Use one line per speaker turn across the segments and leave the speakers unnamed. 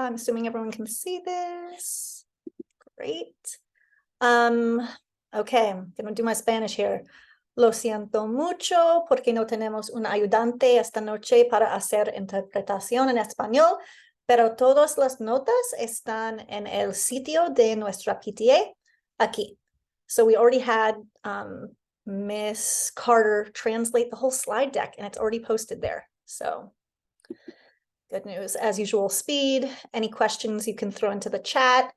I'm assuming everyone can see this. Great. Okay, I'm gonna do my Spanish here. Lo siento mucho porque no tenemos un ayudante esta noche para hacer interpretación en español, pero todas las notas están en el sitio de nuestra PTA aquí. So we already had Miss Carter translate the whole slide deck and it's already posted there. So good news. As usual, speed. Any questions you can throw into the chat.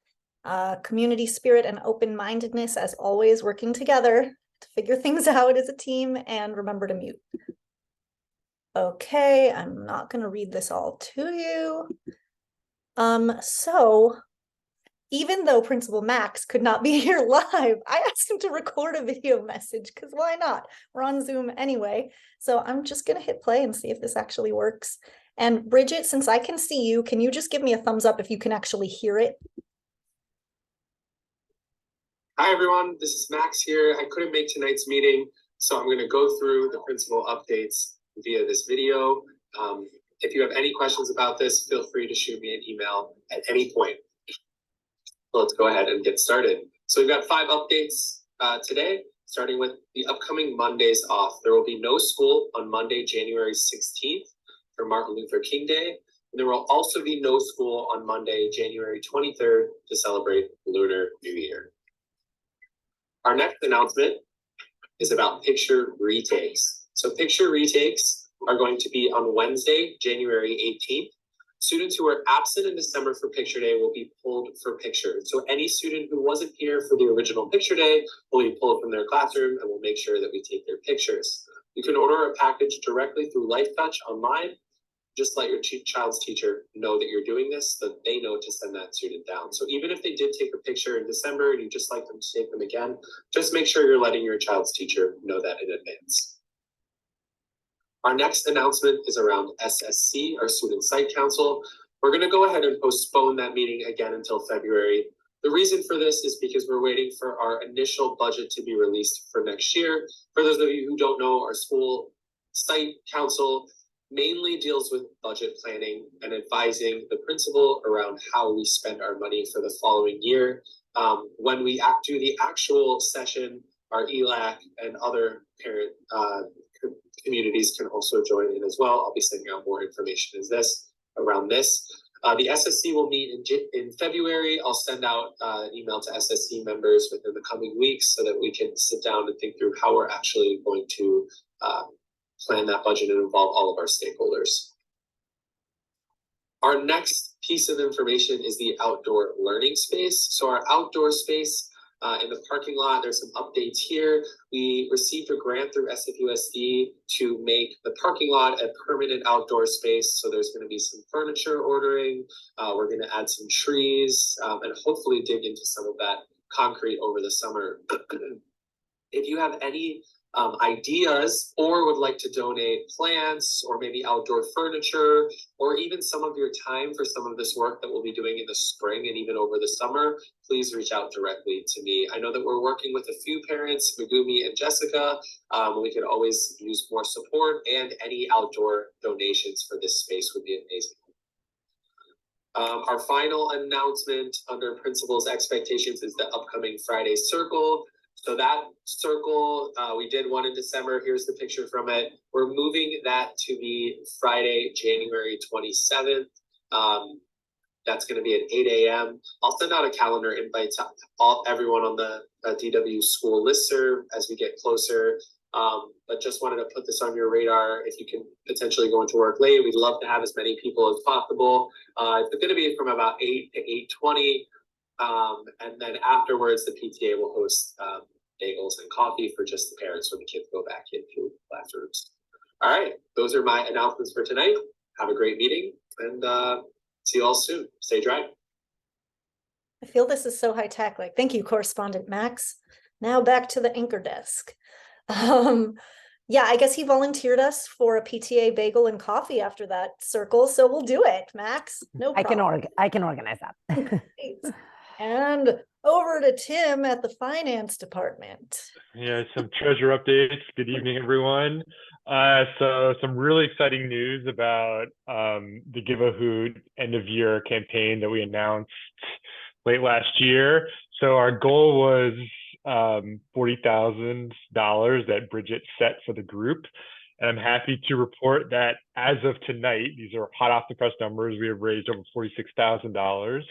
Community spirit and open-mindedness, as always, working together to figure things out as a team, and remember to mute. Okay, I'm not going to read this all to you. So even though Principal Max could not be here live, I asked him to record a video message because why not? We're on Zoom anyway. So I'm just going to hit play and see if this actually works. And Bridget, since I can see you, can you just give me a thumbs up if you can actually hear it?
Hi, everyone. This is Max here. I couldn't make tonight's meeting, so I'm going to go through the principal updates via this video. If you have any questions about this, feel free to shoot me an email at any point. So let's go ahead and get started. So we've got 5 updates today, starting with the upcoming Mondays off. There will be no school on Monday, January 16th for Martin Luther King Day. And there will also be no school on Monday, January 23rd to celebrate Lunar New Year. Our next announcement is about picture retakes. So picture retakes are going to be on Wednesday, January 18th. Students who are absent in December for picture day will be pulled for picture. So any student who wasn't here for the original picture day will be pulled from their classroom and we'll make sure that we take their pictures. You can order a package directly through LifeTouch online. Just let your child's teacher know that you're doing this so that they know to send that student down. So even if they did take a picture in December and you just like them to take them again, just make sure you're letting your child's teacher know that in advance. Our next announcement is around SSC, our Student Site Council. We're going to go ahead and postpone that meeting again until February. The reason for this is because we're waiting for our initial budget to be released for next year. For those of you who don't know, our School Site Council mainly deals with budget planning and advising the principal around how we spend our money for the following year. When we do the actual session, our ELAC and other parent communities can also join in as well. I'll be sending out more information around this. The SSC will meet in February. I'll send out an email to SSC members within the coming weeks so that we can sit down and think through how we're actually going to plan that budget and involve all of our stakeholders. Our next piece of information is the outdoor learning space. So our outdoor space in the parking lot, there's some updates here. We received a grant through SFUSD to make the parking lot a permanent outdoor space. So there's going to be some furniture ordering. We're going to add some trees and hopefully dig into some of that concrete over the summer. If you have any ideas or would like to donate plants or maybe outdoor furniture or even some of your time for some of this work that we'll be doing in the spring and even over the summer, please reach out directly to me. I know that we're working with a few parents, Megumi and Jessica. We could always use more support, and any outdoor donations for this space would be amazing. Our final announcement under principal's expectations is the upcoming Friday Circle. So that circle, we did one in December. Here's the picture from it. We're moving that to be Friday, January 27th. That's going to be at 8 a.m. I'll send out a calendar invite to everyone on the DW school listserv as we get closer. But just wanted to put this on your radar. If you can potentially go into work late, we'd love to have as many people as possible. It's going to be from about 8 to 8:20. And then afterwards, the PTA will host bagels and coffee for just the parents when the kids go back into classrooms. All right, those are my announcements for tonight. Have a great meeting and see you all soon. Stay dry.
I feel this is so high tech. Like, thank you, Correspondent Max. Now back to the anchor desk. Yeah, I guess he volunteered us for a PTA bagel and coffee after that circle, so we'll do it, Max. No problem.
I can organize that.
And over to Tim at the finance department.
Yeah, some treasure updates. Good evening, everyone.
So some really exciting news about the Give a Hoot end of year campaign that we announced late last year. So our goal was $40,000 that Bridget set for the group. And I'm happy to report that as of tonight, these are hot off the press numbers, we have raised over $46,000.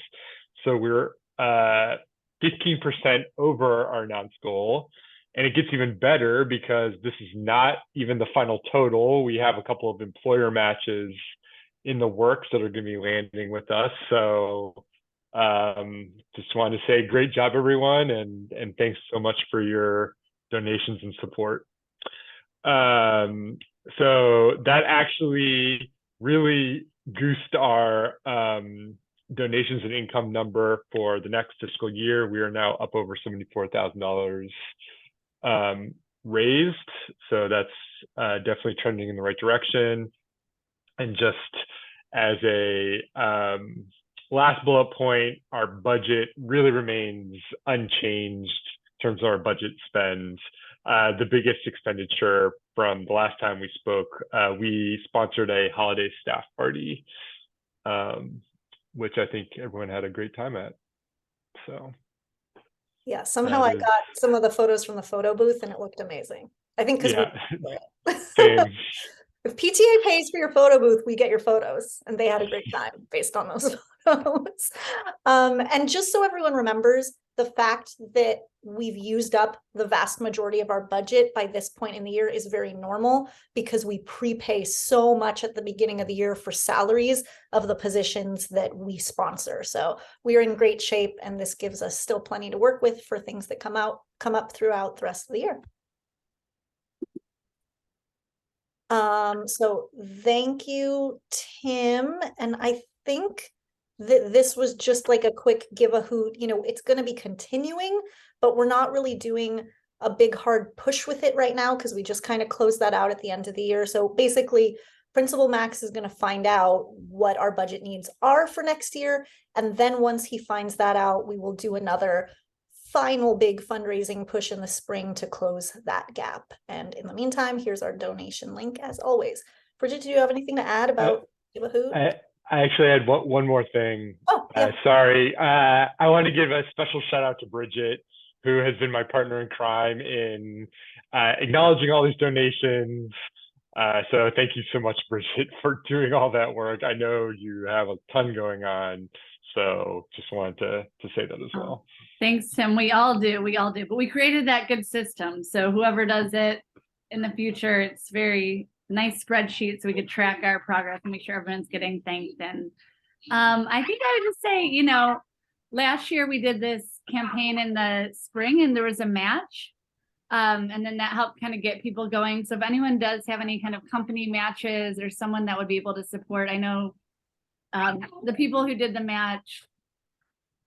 So we're 15% over our announced goal. And it gets even better because this is not even the final total. We have a couple of employer matches in the works that are going to be landing with us. So just wanted to say great job, everyone. And thanks so much for your donations and support. So that actually really goosed our donations and income number for the next fiscal year. We are now up over $74,000 raised. So that's definitely trending in the right direction. And just as a last bullet point, our budget really remains unchanged in terms of our budget spend. The biggest expenditure from the last time we spoke, we sponsored a holiday staff party, which I think everyone had a great time at. So
yeah, somehow I got some of the photos from the photo booth and it looked amazing. I think because
same.
If PTA pays for your photo booth, we get your photos, and they had a great time based on those photos. And just so everyone remembers, the fact that we've used up the vast majority of our budget by this point in the year is very normal because we prepay so much at the beginning of the year for salaries of the positions that we sponsor. So we are in great shape, and this gives us still plenty to work with for things that come up throughout the rest of the year. So thank you, Tim. And I think that this was just like a quick give a hoot. You know, it's going to be continuing, but we're not really doing a big hard push with it right now because we just kind of closed that out at the end of the year. So basically, Principal Max is going to find out what our budget needs are for next year. And then once he finds that out, we will do another final big fundraising push in the spring to close that gap. And in the meantime, here's our donation link as always. Bridget, do you have anything to add about Give a Hoot?
I actually had one more thing.
Oh, yeah.
Sorry. I want to give a special shout out to Bridget, who has been my partner in crime in acknowledging all these donations. So thank you so much, Bridget, for doing all that work. I know you have a ton going on. So just wanted to say that as well.
Thanks, Tim. We all do. But we created that good system. So whoever does it in the future, it's very nice spreadsheet so we could track our progress and make sure everyone's getting thanked. And I think I would just say, you know, last year we did this campaign in the spring and there was a match. And then that helped kind of get people going. So if anyone does have any kind of company matches or someone that would be able to support, I know the people who did the match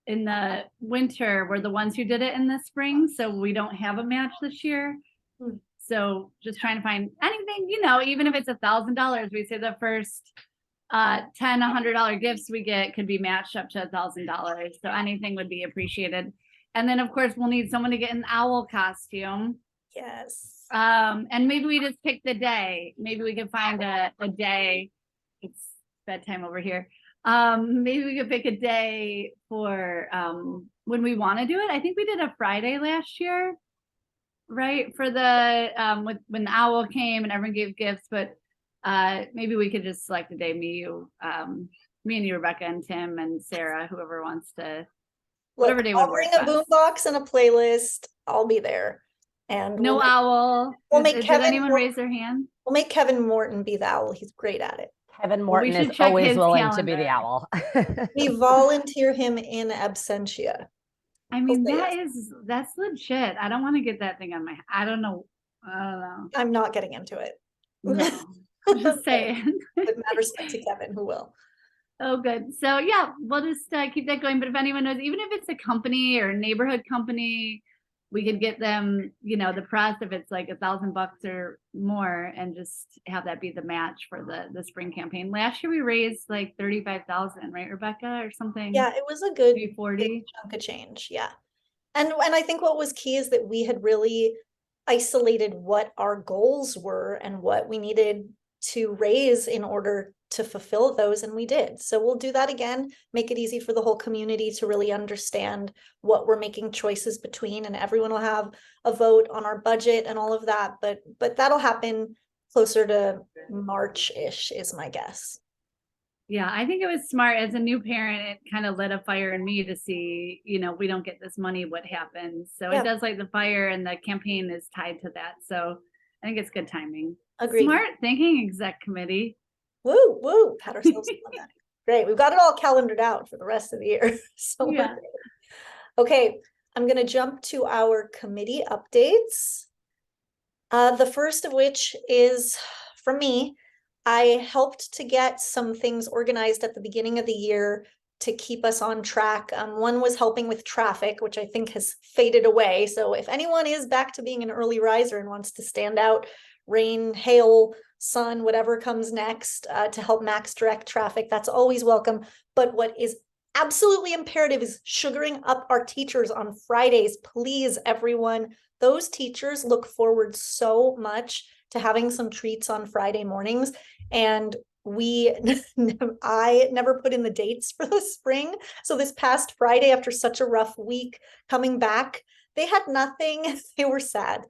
in the winter were the ones who did it in the spring. So we don't have a match this year. So just trying to find anything, you know, even if it's $1,000, we say the first $100 gifts we get could be matched up to $1,000. So anything would be appreciated. And then of course we'll need someone to get an owl costume.
Yes.
And maybe we just pick the day. Maybe we can find a day. It's bedtime over here. Maybe we could pick a day for when we want to do it. I think we did a Friday last year, right? For the when the owl came and everyone gave gifts, but maybe we could just select a day. Me and you, Rebecca, and Tim and Sarah, whoever wants to. Whatever day would work.
I'll bring a boombox and a playlist. I'll be there. And
no owl. Did anyone raise their hand?
We'll make Kevin Morton be the owl. He's great at it.
Kevin Morton is always willing to be the owl.
We volunteer him in absentia.
I mean, that's legit. I don't want to get that thing on my, I don't know.
I'm not getting into it.
No, I'm just saying.
With mad respect to Kevin, who will.
Oh, good. So yeah, we'll just keep that going. But if anyone knows, even if it's a company or a neighborhood company, we could get them, you know, the press if it's like $1,000 or more, and just have that be the match for the spring campaign. Last year we raised like 35,000, right, Rebecca, or something?
Yeah, it was a good
40
chunk of change. Yeah, and I think what was key is that we had really isolated what our goals were and what we needed to raise in order to fulfill those, and we did. So we'll do that again, make it easy for the whole community to really understand what we're making choices between, and everyone will have a vote on our budget and all of that, but that'll happen closer to March-ish is my guess.
Yeah, I think it was smart. As a new parent, it kind of lit a fire in me to see, we don't get this money, what happens. So it does light the fire, and the campaign is tied to that. So I think it's good timing.
Agreed.
Smart thinking, exec committee.
Woo, woo, pat ourselves on that. Great, we've got it all calendared out for the rest of the year. So
yeah.
Okay, I'm gonna jump to our committee updates. The first of which is from me. I helped to get some things organized at the beginning of the year to keep us on track. One was helping with traffic, which I think has faded away. So if anyone is back to being an early riser and wants to stand out, rain, hail, sun, whatever comes next, to help max direct traffic, that's always welcome. But what is absolutely imperative is sugaring up our teachers on Fridays. Please, everyone. Those teachers look forward so much to having some treats on Friday mornings. And I never put in the dates for the spring. So this past Friday, after such a rough week coming back, they had nothing. They were sad.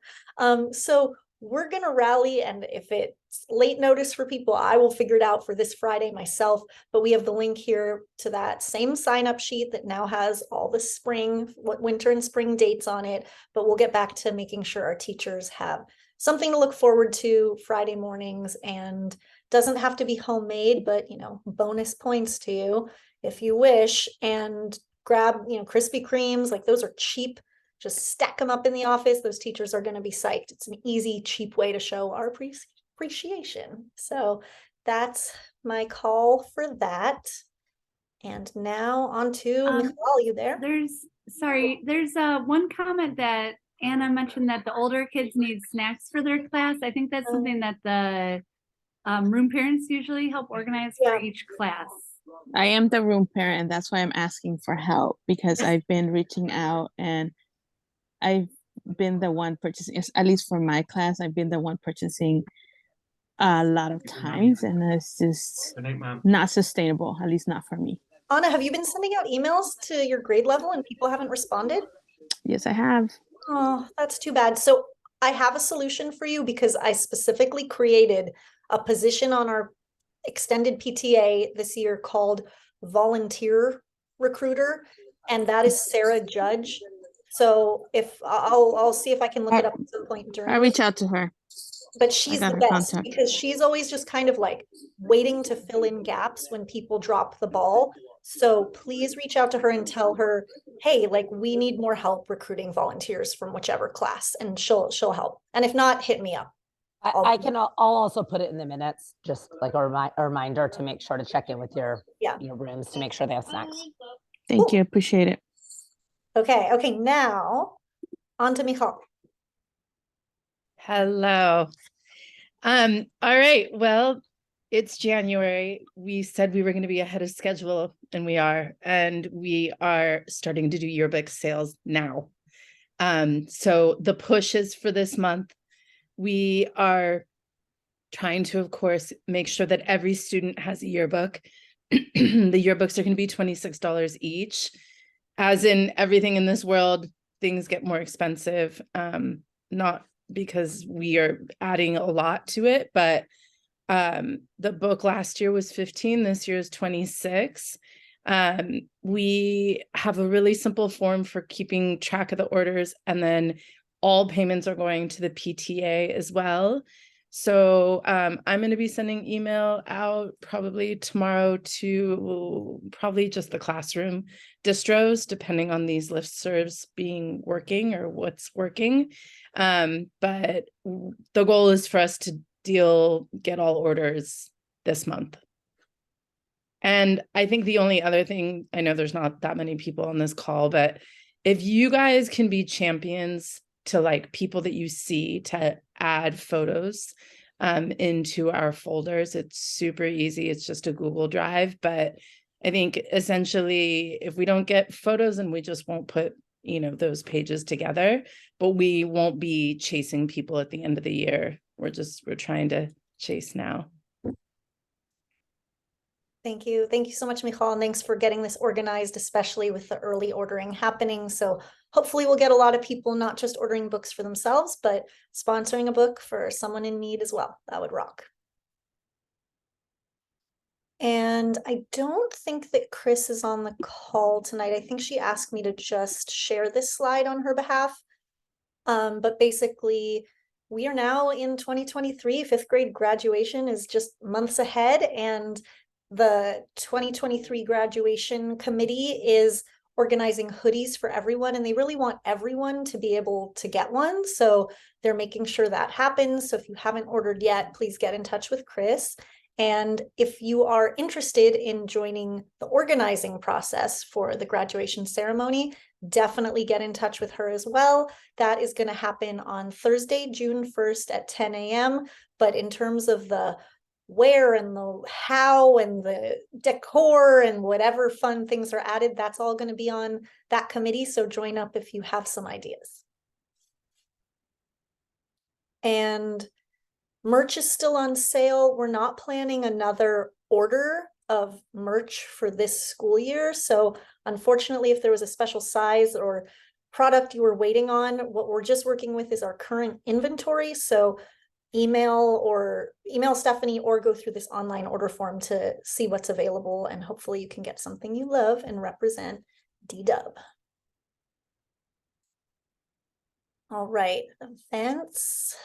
So we're going to rally. And if it's late notice for people, I will figure it out for this Friday myself. But we have the link here to that same sign up sheet that now has all the spring, winter and spring dates on it. But we'll get back to making sure our teachers have something to look forward to Friday mornings, and doesn't have to be homemade, but bonus points to you if you wish. And grab Krispy Kremes, like those are cheap. Just stack them up in the office. Those teachers are going to be psyched. It's an easy, cheap way to show our appreciation. So that's my call for that. And now on to Michal, you there?
There's one comment that Anna mentioned, that the older kids need snacks for their class. I think that's something that the room parents usually help organize for each class.
I am the room parent, and that's why I'm asking for help, because I've been reaching out, and I've been the one purchasing, at least for my class, I've been the one purchasing a lot of times, and it's just not sustainable, at least not for me.
Anna, have you been sending out emails to your grade level and people haven't responded?
Yes, I have.
Oh, that's too bad. So I have a solution for you, because I specifically created a position on our extended PTA this year called volunteer recruiter, and that is Sarah Judge. So if I'll see if I can look it up at some point during.
I'll reach out to her.
But she's the best, because she's always just kind of like waiting to fill in gaps when people drop the ball. So please reach out to her and tell her, hey, like, we need more help recruiting volunteers from whichever class, and she'll help. And if not, hit me up.
I'll also put it in the minutes, just like a reminder to make sure to check in with your rooms to make sure they have snacks.
Thank you. Appreciate it.
Okay. Now on to Michal.
Hello. All right. Well, it's January. We said we were going to be ahead of schedule, and we are. And we are starting to do yearbook sales now. So the push is for this month. We are trying to, of course, make sure that every student has a yearbook. The yearbooks are going to be $26 each. As in everything in this world, things get more expensive. Not because we are adding a lot to it, but the book last year was $15, this year is $26. We have a really simple form for keeping track of the orders, and then all payments are going to the PTA as well. So I'm going to be sending email out probably tomorrow to probably just the classroom distros, depending on these listservs being working or what's working. But the goal is for us to get all orders this month. And I think the only other thing, I know there's not that many people on this call, but if you guys can be champions to like people that you see to add photos into our folders, it's super easy. It's just a Google Drive. But I think essentially if we don't get photos, and we just won't put you know, those pages together, but we won't be chasing people at the end of the year. We're trying to chase now.
Thank you. Thank you so much, Michal. And thanks for getting this organized, especially with the early ordering happening. So hopefully we'll get a lot of people not just ordering books for themselves, but sponsoring a book for someone in need as well. That would rock. And I don't think that Chris is on the call tonight. I think she asked me to just share this slide on her behalf. But basically, we are now in 2023. Fifth grade graduation is just months ahead, and the 2023 graduation committee is organizing hoodies for everyone, and they really want everyone to be able to get one. So they're making sure that happens. So if you haven't ordered yet, please get in touch with Chris. And if you are interested in joining the organizing process for the graduation ceremony, definitely get in touch with her as well. That is going to happen on Thursday, June 1st at 10 a.m. But in terms of the where and the how and the decor and whatever fun things are added, that's all going to be on that committee. So join up if you have some ideas. And merch is still on sale. We're not planning another order of merch for this school year. So unfortunately, if there was a special size or product you were waiting on, what we're just working with is our current inventory. So email Stephanie or go through this online order form to see what's available, and hopefully you can get something you love and represent D-Dub. All right, events.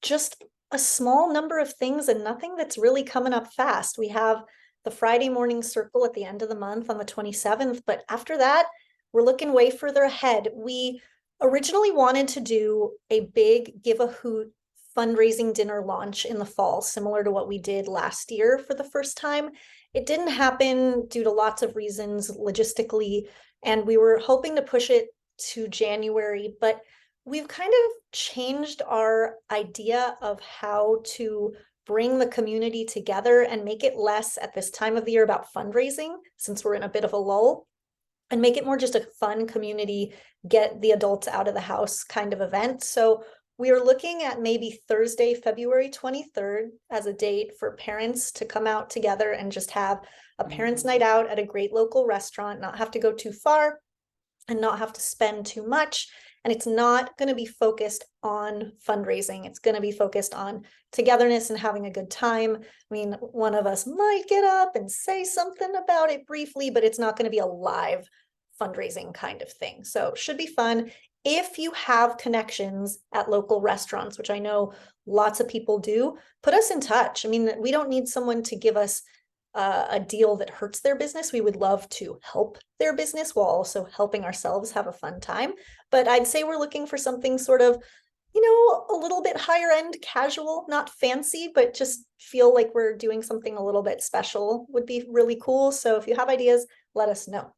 Just a small number of things and nothing that's really coming up fast. We have the Friday morning circle at the end of the month on the 27th, but after that, we're looking way further ahead. We originally wanted to do a big Give a Hoot fundraising dinner launch in the fall, similar to what we did last year for the first time. It didn't happen due to lots of reasons logistically, and we were hoping to push it to January, but we've kind of changed our idea of how to bring the community together and make it less at this time of the year about fundraising, since we're in a bit of a lull, and make it more just a fun community, get the adults out of the house kind of event. So we are looking at maybe Thursday, February 23rd as a date for parents to come out together and just have a parents' night out at a great local restaurant, not have to go too far and not have to spend too much. And it's not going to be focused on fundraising. It's going to be focused on togetherness and having a good time. I mean, one of us might get up and say something about it briefly, but it's not going to be a live fundraising kind of thing. So should be fun. If you have connections at local restaurants, which I know lots of people do, put us in touch. I mean, we don't need someone to give us a deal that hurts their business. We would love to help their business while also helping ourselves have a fun time. But I'd say we're looking for something sort of, you know, a little bit higher end, casual, not fancy, but just feel like we're doing something a little bit special would be really cool. So if you have ideas, let us know.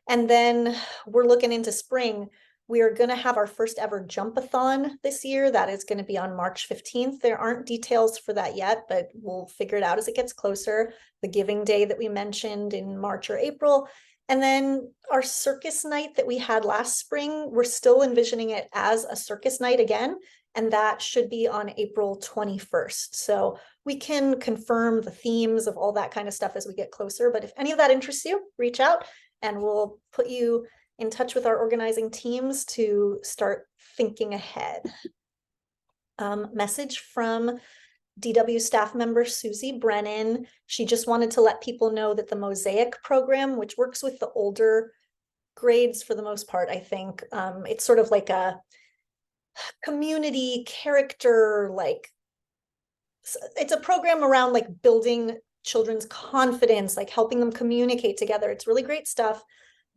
And then we're looking into spring. We are going to have our first ever jump-a-thon this year. That is going to be on March 15th. There aren't details for that yet, but we'll figure it out as it gets closer. The giving day that we mentioned in March or April. And then our circus night that we had last spring, we're still envisioning it as a circus night again. And that should be on April 21st. So we can confirm the themes of all that kind of stuff as we get closer. But if any of that interests you, reach out and we'll put you in touch with our organizing teams to start thinking ahead. Message from DW staff member Susie Brennan. She just wanted to let people know that the Mosaic program, which works with the older grades for the most part, I think, it's sort of like a community character, like it's a program around like building children's confidence, like helping them communicate together. It's really great stuff.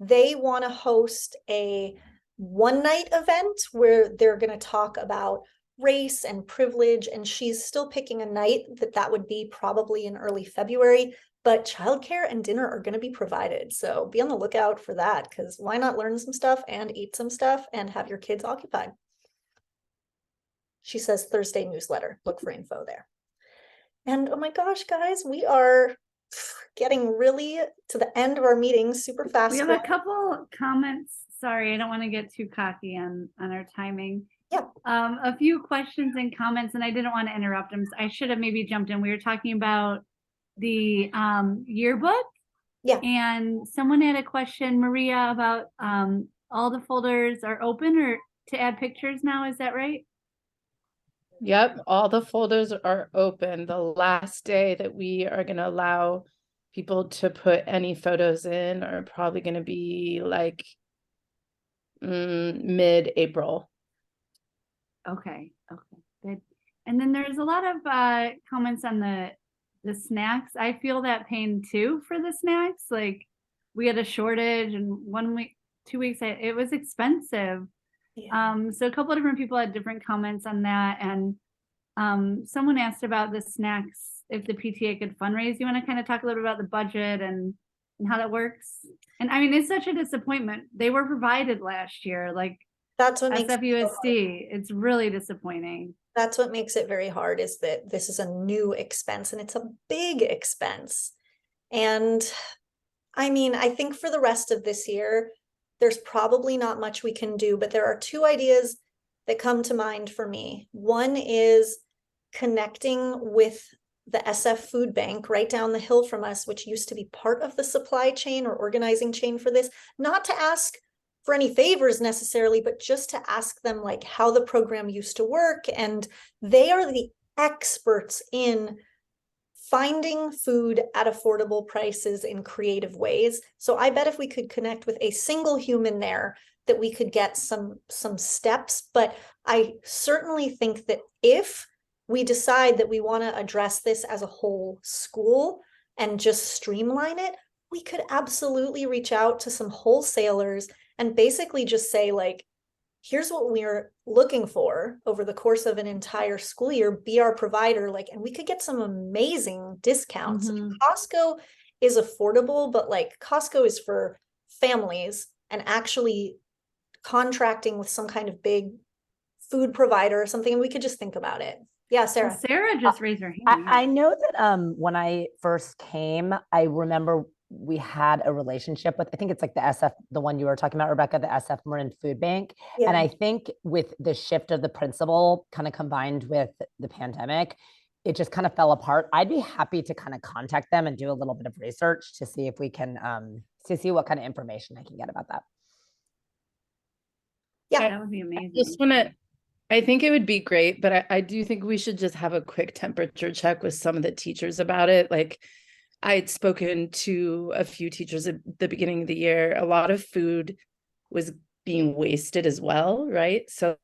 They want to host a one-night event where they're going to talk about race and privilege, and she's still picking a night that would be probably in early February, but childcare and dinner are going to be provided. So be on the lookout for that, because why not learn some stuff and eat some stuff and have your kids occupied? She says Thursday newsletter. Look for info there. And oh my gosh, guys, we are getting really to the end of our meeting super fast.
We have a couple comments. Sorry, I don't want to get too cocky on our timing.
Yeah.
A few questions and comments, and I didn't want to interrupt them. I should have maybe jumped in. We were talking about the yearbook.
Yeah.
And someone had a question, Maria, about all the folders are open or to add pictures now. Is that right?
Yep, all the folders are open. The last day that we are going to allow people to put any photos in are probably going to be like mid-April.
Okay, good. And then there's a lot of comments on the snacks. I feel that pain too for the snacks. Like we had a shortage, and 1 week, 2 weeks, it was expensive. Yeah. So a couple of different people had different comments on that, and someone asked about the snacks, if the PTA could fundraise. You want to kind of talk a little bit about the budget and how that works? And I mean, it's such a disappointment. They were provided last year, like
that's what makes
SFUSD. It's really disappointing.
That's what makes it very hard, is that this is a new expense and it's a big expense. And I mean, I think for the rest of this year, there's probably not much we can do, but there are two ideas that come to mind for me. One is connecting with the SF Food Bank right down the hill from us, which used to be part of the supply chain or organizing chain for this, not to ask for any favors necessarily, but just to ask them like how the program used to work. And they are the experts in finding food at affordable prices in creative ways. So I bet if we could connect with a single human there, that we could get some steps. But I certainly think that if we decide that we want to address this as a whole school and just streamline it, we could absolutely reach out to some wholesalers and basically just say, like, here's what we're looking for over the course of an entire school year, be our provider, like, and we could get some amazing discounts. Costco is affordable, but like Costco is for families, and actually contracting with some kind of big food provider or something, and we could just think about it. Yeah, Sarah.
Well, Sarah just raised her hand.
I know that when I first came, I remember we had a relationship with, I think it's like the SF, the one you were talking about, Rebecca, the SF Marin Food Bank. Yeah. And I think with the shift of the principal kind of combined with the pandemic, it just kind of fell apart. I'd be happy to kind of contact them and do a little bit of research to see if we can, to see what kind of information I can get about that.
Yeah, that would be amazing.
I think it would be great, but I do think we should just have a quick temperature check with some of the teachers about it. Like, I had spoken to a few teachers at the beginning of the year. A lot of food was being wasted as well, right? So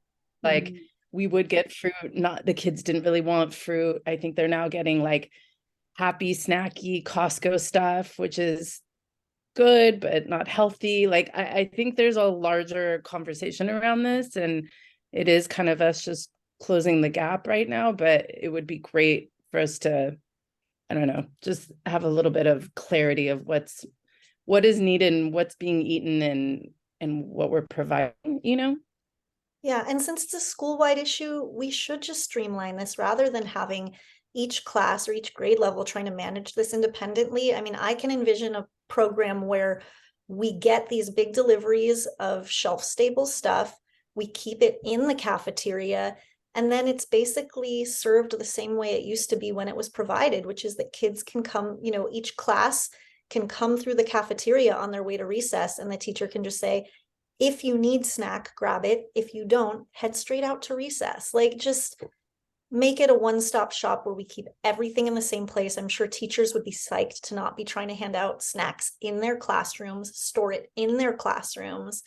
like we would get fruit, not, the kids didn't really want fruit. I think they're now getting like happy, snacky Costco stuff, which is good, but not healthy. Like, I think there's a larger conversation around this, and it is kind of us just closing the gap right now, but it would be great for us to, I don't know, just have a little bit of clarity of what is needed and what's being eaten and what we're providing, you know?
Yeah, and since it's a school-wide issue, we should just streamline this rather than having each class or each grade level trying to manage this independently. I mean, I can envision a program where we get these big deliveries of shelf-stable stuff, we keep it in the cafeteria, and then it's basically served the same way it used to be when it was provided, which is that kids can come, you know, each class can come through the cafeteria on their way to recess, and the teacher can just say, if you need snack, grab it. If you don't, head straight out to recess. Like, just make it a one-stop shop where we keep everything in the same place. I'm sure teachers would be psyched to not be trying to hand out snacks in their classrooms, store it in their classrooms.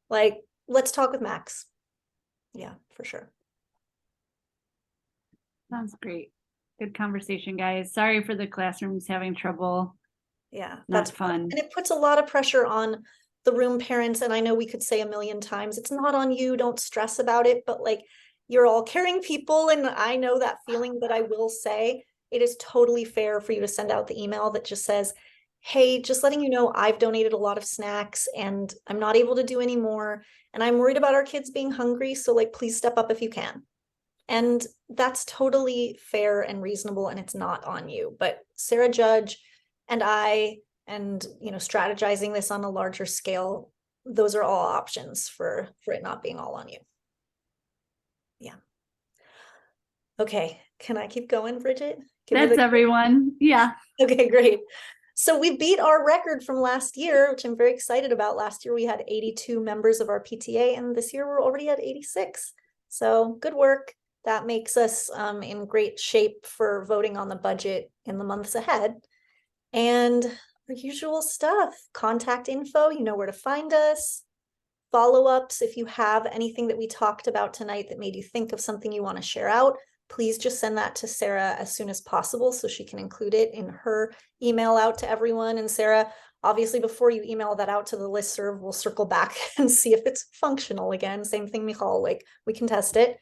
Like, let's talk with Max. Yeah, for sure.
Sounds great. Good conversation, guys. Sorry for the classrooms having trouble.
Yeah,
that's fun.
And it puts a lot of pressure on the room parents. And I know we could say a million times, it's not on you, don't stress about it, but like, you're all caring people. And I know that feeling, but I will say it is totally fair for you to send out the email that just says, hey, just letting you know, I've donated a lot of snacks and I'm not able to do any more. And I'm worried about our kids being hungry. So like, please step up if you can. And that's totally fair and reasonable, and it's not on you. But Sarah Judge, and strategizing this on a larger scale, those are all options for it not being all on you. Yeah. Okay, can I keep going, Bridget?
That's everyone. Yeah.
Okay, great. So we beat our record from last year, which I'm very excited about. Last year we had 82 members of our PTA, and this year we're already at 86. So good work. That makes us in great shape for voting on the budget in the months ahead. And our usual stuff, contact info, you know where to find us. Follow-ups, if you have anything that we talked about tonight that made you think of something you want to share out, please just send that to Sarah as soon as possible so she can include it in her email out to everyone. And Sarah, obviously, before you email that out to the listserv, we'll circle back and see if it's functional again. Same thing, Michal, like we can test it.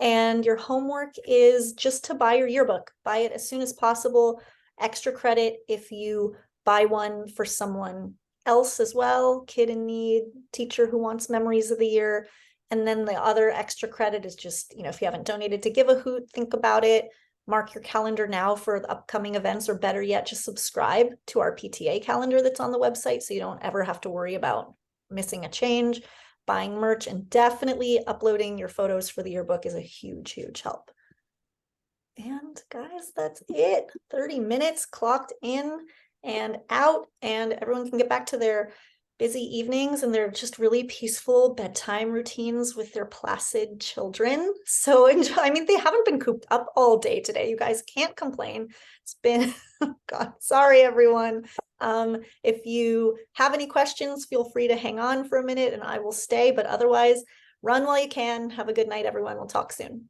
And your homework is just to buy your yearbook. Buy it as soon as possible. Extra credit if you buy one for someone else as well, kid in need, teacher who wants memories of the year. And then the other extra credit is just, if you haven't donated to Give a Hoot, think about it. Mark your calendar now for the upcoming events, or better yet, just subscribe to our PTA calendar that's on the website so you don't ever have to worry about missing a change. Buying merch and definitely uploading your photos for the yearbook is a huge, huge help. And guys, that's it. 30 minutes clocked in and out, and everyone can get back to their busy evenings and their just really peaceful bedtime routines with their placid children. So enjoy. I mean, they haven't been cooped up all day today. You guys can't complain. It's been, God, sorry, everyone. If you have any questions, feel free to hang on for a minute and I will stay, but otherwise, run while you can. Have a good night, everyone. We'll talk soon.